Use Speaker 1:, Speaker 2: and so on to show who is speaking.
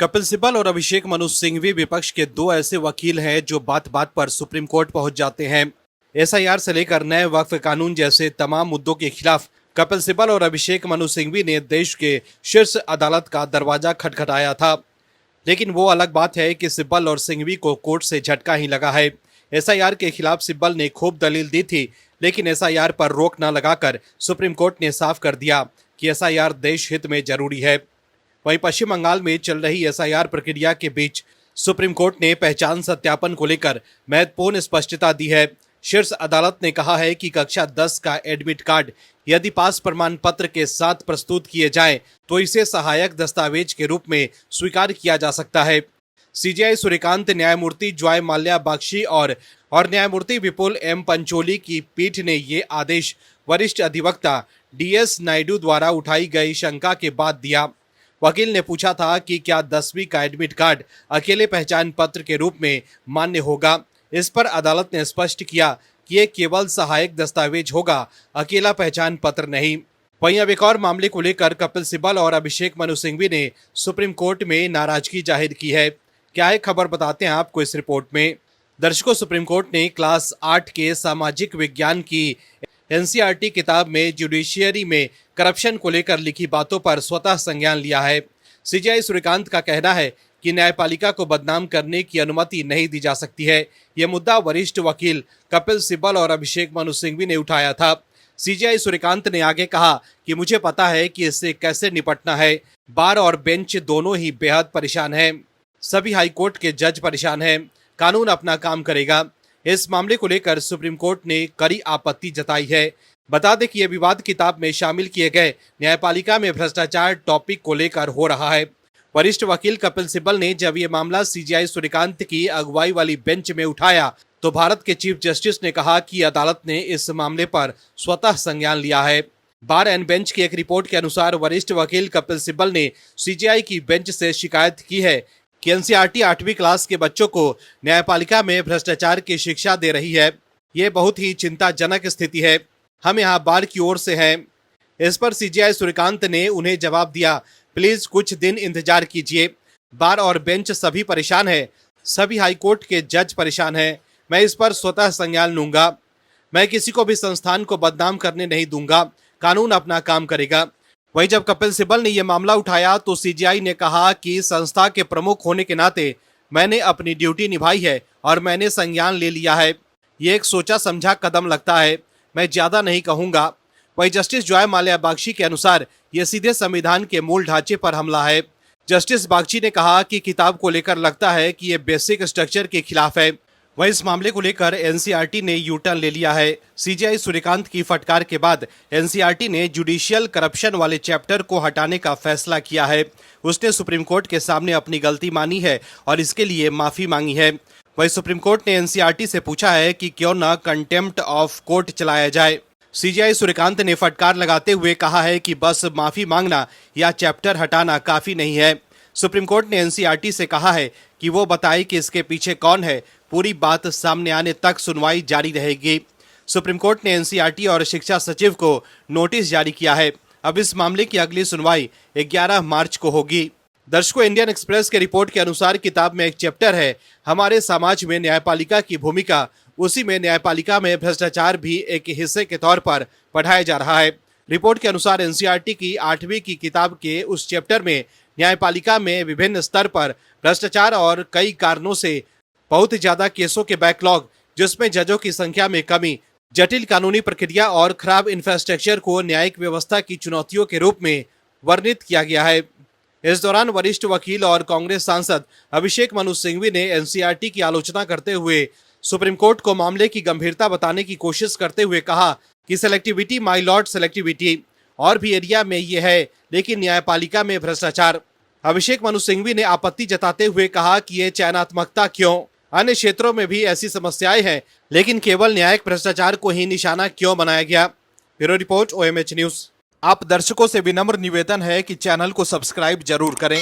Speaker 1: कपिल सिब्बल और अभिषेक मनु सिंघवी विपक्ष के दो ऐसे वकील हैं जो बात बात पर सुप्रीम कोर्ट पहुंच जाते हैं। एसआईआर से लेकर नए वक्फ कानून जैसे तमाम मुद्दों के खिलाफ कपिल सिब्बल और अभिषेक मनु सिंघवी ने देश के शीर्ष अदालत का दरवाजा खटखटाया था। लेकिन वो अलग बात है कि सिब्बल और सिंघवी को कोर्ट से झटका ही लगा है। एसआईआर के खिलाफ सिब्बल ने खूब दलील दी थी, लेकिन एसआईआर पर रोक न लगाकर सुप्रीम कोर्ट ने साफ कर दिया कि एसआईआर देश हित में जरूरी है। वहीं पश्चिम बंगाल में चल रही एसआईआर प्रक्रिया के बीच सुप्रीम कोर्ट ने पहचान सत्यापन को लेकर महत्वपूर्ण स्पष्टता दी है। शीर्ष अदालत ने कहा है कि कक्षा 10 का एडमिट कार्ड यदि पास प्रमाण पत्र के साथ प्रस्तुत किए जाएं, तो इसे सहायक दस्तावेज के रूप में स्वीकार किया जा सकता है। सीजेआई सूर्यकांत, न्यायमूर्ति जॉय माल्या बख्शी और न्यायमूर्ति विपुल एम पंचोली की पीठ ने ये आदेश वरिष्ठ अधिवक्ता डीएस नायडू द्वारा उठाई गई शंका के बाद दिया। वकील ने पूछा था कि क्या 10वीं का एडमिट कार्ड अकेले पहचान पत्र के रूप में मान्य होगा। इस पर अदालत ने स्पष्ट किया कि ये केवल सहायक दस्तावेज होगा, अकेला पहचान पत्र नहीं। वहीं अब एक और मामले को लेकर कपिल सिब्बल और अभिषेक मनु सिंघवी ने सुप्रीम कोर्ट में नाराजगी जाहिर की है। क्या है खबर, बताते हैं आपको इस रिपोर्ट में। दर्शकों, सुप्रीम कोर्ट ने क्लास 8 के सामाजिक विज्ञान की एनसीईआरटी किताब में जुडिशियरी में करप्शन को लेकर लिखी बातों पर स्वतः संज्ञान लिया है। सीजेआई सूर्यकांत का कहना है कि न्यायपालिका को बदनाम करने की अनुमति नहीं दी जा सकती है। यह मुद्दा वरिष्ठ वकील कपिल सिब्बल और अभिषेक मनु सिंघवी ने उठाया था। सीजेआई सूर्यकांत ने आगे कहा कि मुझे पता है कि इससे कैसे निपटना है। बार और बेंच दोनों ही बेहद परेशान हैं। सभी हाईकोर्ट के जज परेशान हैं। कानून अपना काम करेगा। इस मामले को लेकर सुप्रीम कोर्ट ने कड़ी आपत्ति जताई है। बता दें कि यह विवाद किताब में शामिल किए गए न्यायपालिका में भ्रष्टाचार टॉपिक को लेकर हो रहा है। वरिष्ठ वकील कपिल सिब्बल ने जब ये मामला सीजेआई सूर्यकांत की अगुवाई वाली बेंच में उठाया तो भारत के चीफ जस्टिस ने कहा कि अदालत ने इस मामले पर स्वतः संज्ञान लिया है। बार एंड बेंच की एक रिपोर्ट के अनुसार वरिष्ठ वकील कपिल सिब्बल ने सीजेआई की बेंच से शिकायत की है कि एनसीईआरटी 8वीं क्लास के बच्चों को न्यायपालिका में भ्रष्टाचार की शिक्षा दे रही है। ये बहुत ही चिंताजनक स्थिति है। हम यहाँ बार की ओर से हैं। इस पर सीजेआई सूर्यकांत ने उन्हें जवाब दिया, प्लीज कुछ दिन इंतजार कीजिए। बार और बेंच सभी परेशान है। सभी हाईकोर्ट के जज परेशान हैं। मैं इस पर स्वतः संज्ञान लूंगा। मैं किसी को भी संस्थान को बदनाम करने नहीं दूंगा। कानून अपना काम करेगा। वहीं जब कपिल सिब्बल ने यह मामला उठाया तो सीजेआई ने कहा कि संस्था के प्रमुख होने के नाते मैंने अपनी ड्यूटी निभाई है और मैंने संज्ञान ले लिया है। ये एक सोचा समझा कदम लगता है। मैं ज्यादा नहीं कहूंगा। वहीं जस्टिस जॉय माल्या बख्शी के अनुसार यह सीधे संविधान के मूल ढांचे पर हमला है। जस्टिस बख्शी ने कहा कि किताब को लेकर लगता है कि यह बेसिक स्ट्रक्चर के खिलाफ है। वहीं इस मामले को लेकर एनसीईआरटी ने यू टर्न ले लिया है। सीजेआई सूर्यकांत की फटकार के बाद एनसीईआरटी ने जुडिशियल करप्शन वाले चैप्टर को हटाने का फैसला किया है। उसने सुप्रीम कोर्ट के सामने अपनी गलती मानी है और इसके लिए माफी मांगी है। वहीं सुप्रीम कोर्ट ने एनसीईआरटी से पूछा है कि क्यों न कंटेम्प्ट ऑफ कोर्ट चलाया जाए। सीजेआई सूर्यकांत ने फटकार लगाते हुए कहा है कि बस माफी मांगना या चैप्टर हटाना काफी नहीं है। सुप्रीम कोर्ट ने एनसीईआरटी से कहा है कि वो बताए कि इसके पीछे कौन है। पूरी बात सामने आने तक सुनवाई जारी रहेगी। सुप्रीम कोर्ट ने एनसीईआरटी और शिक्षा सचिव को नोटिस जारी किया है। अब इस मामले की अगली सुनवाई 11 मार्च को होगी। दर्शकों, इंडियन एक्सप्रेस के रिपोर्ट के अनुसार किताब में एक चैप्टर है हमारे समाज में न्यायपालिका की भूमिका। उसी में न्यायपालिका में भ्रष्टाचार भी एक हिस्से के तौर पर पढ़ाया जा रहा है। रिपोर्ट के अनुसार एनसीईआरटी की 8वीं की किताब के उस चैप्टर में न्यायपालिका में विभिन्न स्तर पर भ्रष्टाचार और कई कारणों से बहुत ज्यादा केसों के बैकलॉग, जिसमें जजों की संख्या में कमी, जटिल कानूनी प्रक्रिया और खराब इंफ्रास्ट्रक्चर को न्यायिक व्यवस्था की चुनौतियों के रूप में वर्णित किया गया है। इस दौरान वरिष्ठ वकील और कांग्रेस सांसद अभिषेक मनु सिंघवी ने एनसीईआरटी की आलोचना करते हुए सुप्रीम कोर्ट को मामले की गंभीरता बताने की कोशिश करते हुए कहा कि सेलेक्टिविटी माय लॉर्ड सेलेक्टिविटी और भी एरिया में ये है, लेकिन न्यायपालिका में भ्रष्टाचार। अभिषेक मनु सिंघवी ने आपत्ति जताते हुए कहा कि ये चयनात्मकता क्यों? अन्य क्षेत्रों में भी ऐसी समस्याएं हैं, लेकिन केवल न्यायिक भ्रष्टाचार को ही निशाना क्यों बनाया गया? Bureau report, OMH news. आप दर्शकों से विनम्र निवेदन है कि चैनल को सब्सक्राइब जरूर करें।